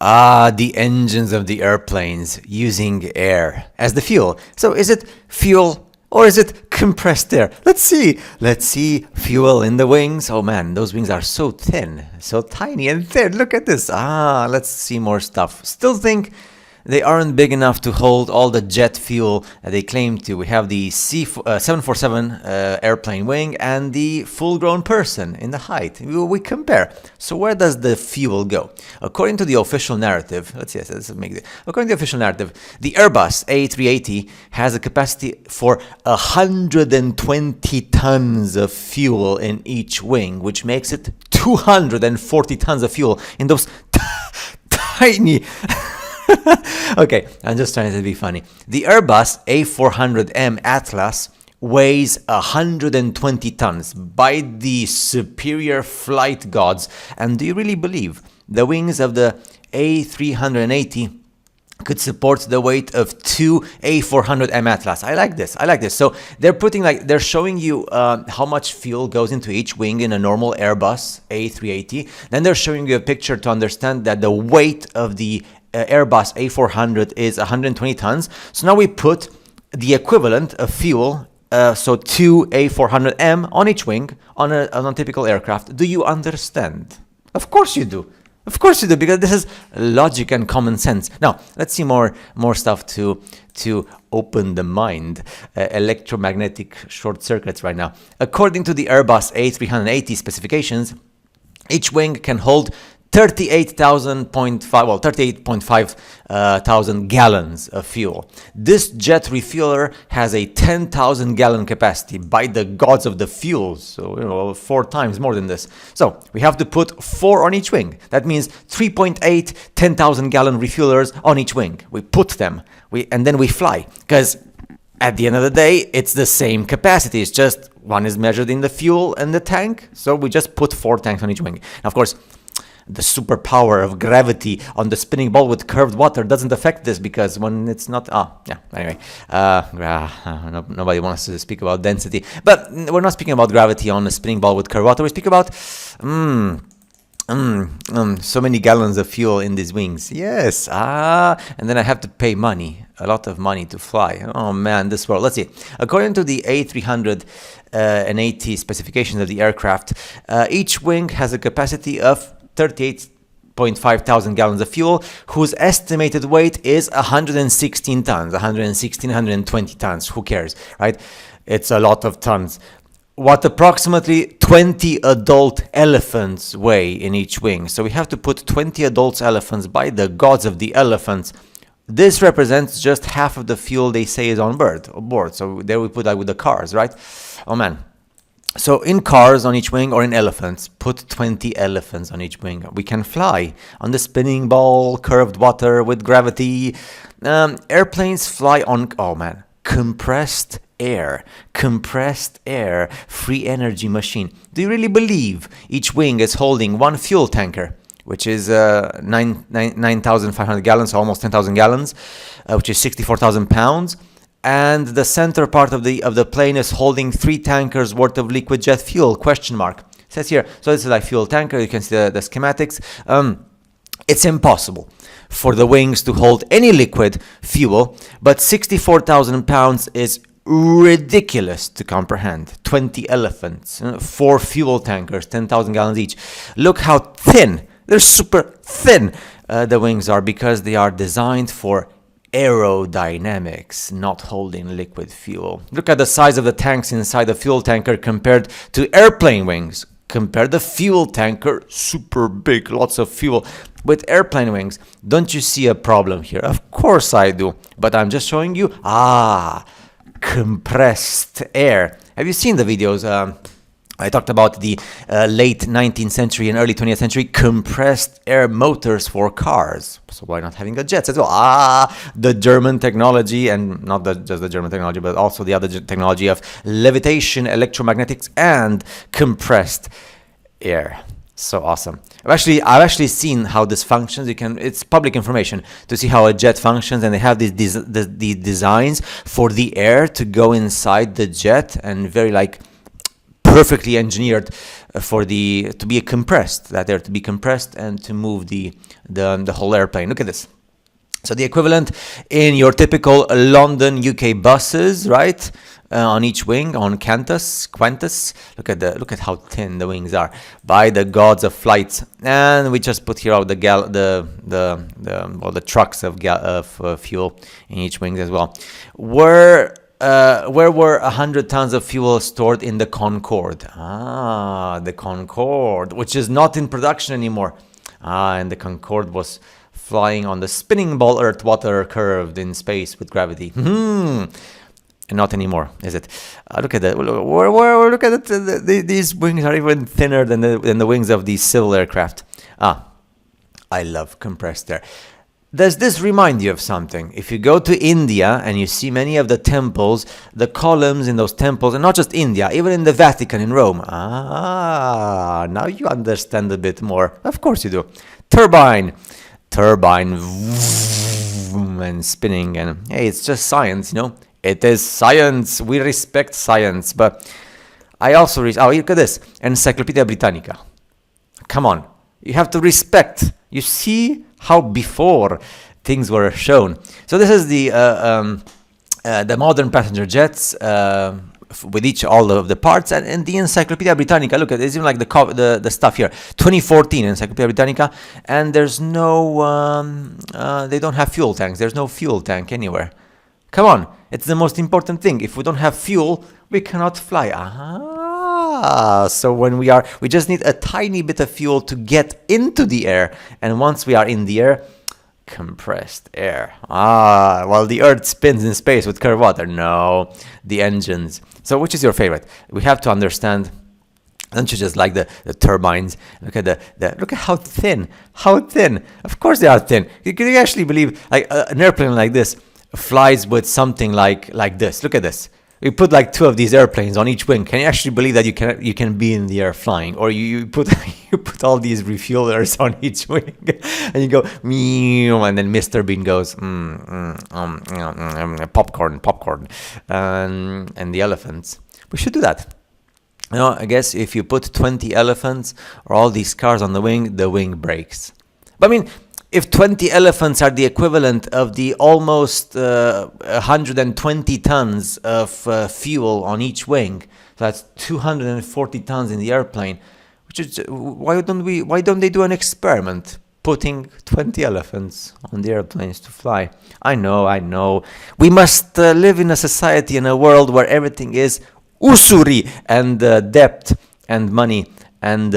Ah, the engines of the airplanes using air as the fuel. So is it fuel or is it compressed air? Let's see. Let's see. Fuel in the wings. Oh man, those wings are so thin, so tiny and thin. Look at this. Ah, let's see more stuff. Still think they aren't big enough to hold all the jet fuel that they claim to. We have the 747 airplane wing and the full-grown person in the height. We compare. So where does the fuel go? According to the official narrative, let's make it. According to the official narrative, the Airbus A380 has a capacity for 120 tons of fuel in each wing, which makes it 240 tons of fuel in those tiny. Okay, I'm just trying to be funny. The Airbus A400M Atlas weighs 120 tons by the superior flight gods. And do you really believe the wings of the A380 could support the weight of two A400M Atlas? I like this. So they're showing you how much fuel goes into each wing in a normal Airbus A380. Then they're showing you a picture to understand that the weight of the Airbus A400 is 120 tons. So now we put the equivalent of fuel, so two A400M on each wing on a typical aircraft. Do you understand? Of course you do. Of course you do, because this is logic and common sense. Now, let's see more stuff to open the mind. Electromagnetic short circuits right now. According to the Airbus A380 specifications, each wing can hold 38.5 thousand gallons of fuel. This jet refueler has a 10,000 gallon capacity by the gods of the fuels. So, 4 times more than this. So we have to put 4 on each wing. That means 3.8 10,000 gallon refuelers on each wing. We put them, and then we fly, because at the end of the day, it's the same capacity. It's just one is measured in the fuel and the tank. So we just put 4 tanks on each wing. And of course, the superpower of gravity on the spinning ball with curved water doesn't affect this, because when it's not... Anyway. Nobody wants to speak about density. But we're not speaking about gravity on a spinning ball with curved water. We speak about... so many gallons of fuel in these wings. Yes. And then I have to pay money. A lot of money to fly. Oh man, this world. Let's see. According to the A380 specifications of the aircraft, each wing has a capacity of 38.5 thousand gallons of fuel, whose estimated weight is 116 tons, 120 tons. Who cares, right? It's a lot of tons. What approximately 20 adult elephants weigh in each wing. So we have to put 20 adult elephants by the gods of the elephants. This represents just half of the fuel they say is on board. So there we put that with the cars, right? Oh man. So in cars on each wing, or in elephants, put 20 elephants on each wing. We can fly on the spinning ball, curved water with gravity. Airplanes fly on, compressed air, free energy machine. Do you really believe each wing is holding one fuel tanker, which is 9,500 gallons, so almost 10,000 gallons, which is 64,000 pounds? And the center part of the plane is holding 3 tankers worth of liquid jet fuel, question mark. It says here, so this is like fuel tanker, you can see the schematics. It's impossible for the wings to hold any liquid fuel, but 64,000 pounds is ridiculous to comprehend. 20 elephants, 4 fuel tankers, 10,000 gallons each. Look how thin, they're super thin, the wings are, because they are designed for aerodynamics, not holding liquid fuel. Look at the size of the tanks inside the fuel tanker compared to airplane wings. Compare the fuel tanker, super big, lots of fuel, with airplane wings. Don't you see a problem here? Of course I do, but I'm just showing you, compressed air. Have you seen the videos? I talked about the late 19th century and early 20th century compressed air motors for cars. So why not having the jets as well? The German technology, and not just the German technology, but also the other technology of levitation, electromagnetics, and compressed air. So awesome. I've actually seen how this functions. It's public information to see how a jet functions, and they have these designs for the air to go inside the jet, and very perfectly engineered for to be compressed, that they're to be compressed and to move the whole airplane. Look at this. So the equivalent in your typical London, UK buses, right? On each wing, on Qantas. Look at how thin the wings are, by the gods of flight. And we just put here all the trucks of fuel in each wing as well. Where were 100 tons of fuel stored? In the Concorde. The Concorde, which is not in production anymore. And the Concorde was flying on the spinning ball Earth water curved in space with gravity. Not anymore, is it? Look at that. Look at it. These wings are even thinner than the wings of these civil aircraft. I love compressed air. Does this remind you of something? If you go to India and you see many of the temples, the columns in those temples, and not just India, even in the Vatican in Rome. Now you understand a bit more. Of course you do. Turbine, and spinning, and hey, it's just science, you know. It is science. We respect science, but I also look at this, Encyclopedia Britannica. Come on, you have to respect. You see how before things were shown. So this is the modern passenger jets with all of the parts, and the Encyclopedia Britannica. Look at it, it's even like the stuff here. 2014 Encyclopedia Britannica, and there's no they don't have fuel tanks. There's no fuel tank anywhere. Come on, it's the most important thing. If we don't have fuel, we cannot fly. So when we just need a tiny bit of fuel to get into the air, and once we are in the air, compressed air. While the Earth spins in space with curved water. No, the engines. So which is your favorite? We have to understand. Don't you just like the turbines? Look at look at how thin. How thin. Of course they are thin. Can you actually believe like an airplane like this flies with something like this? Look at this. We put like 2 of these airplanes on each wing. Can you actually believe that you can be in the air flying? Or you put all these refuelers on each wing, and you go meow, and then Mr. Bean goes popcorn, and the elephants. We should do that. You know, I guess if you put 20 elephants or all these cars on the wing breaks. But I mean, if 20 elephants are the equivalent of the almost 120 tons of fuel on each wing, so that's 240 tons in the airplane. Which is why don't they do an experiment putting 20 elephants on the airplanes to fly? I know. We must live in a society, in a world where everything is usuri and debt and money, and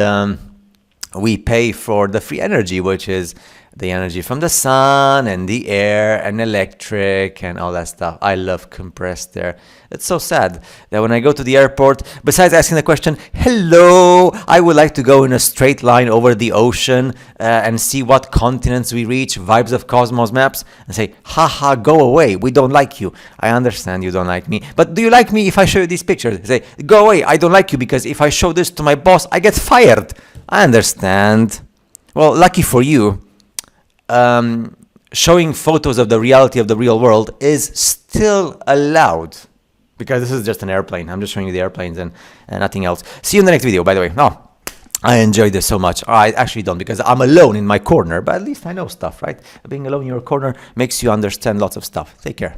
we pay for the free energy, which is the energy from the sun and the air and electric and all that stuff. I love compressed air. It's so sad that when I go to the airport, besides asking the question, hello, I would like to go in a straight line over the ocean and see what continents we reach, Vibes of Cosmos maps, and say, haha, go away, we don't like you. I understand you don't like me, but do you like me if I show you these pictures? Say, go away, I don't like you because if I show this to my boss, I get fired. I understand. Well, lucky for you, showing photos of the reality of the real world is still allowed, because this is just an airplane. I'm just showing you the airplanes and nothing else. See you in the next video, by the way. I enjoyed this so much. I actually don't, because I'm alone in my corner, but at least I know stuff, right? Being alone in your corner makes you understand lots of stuff. Take care.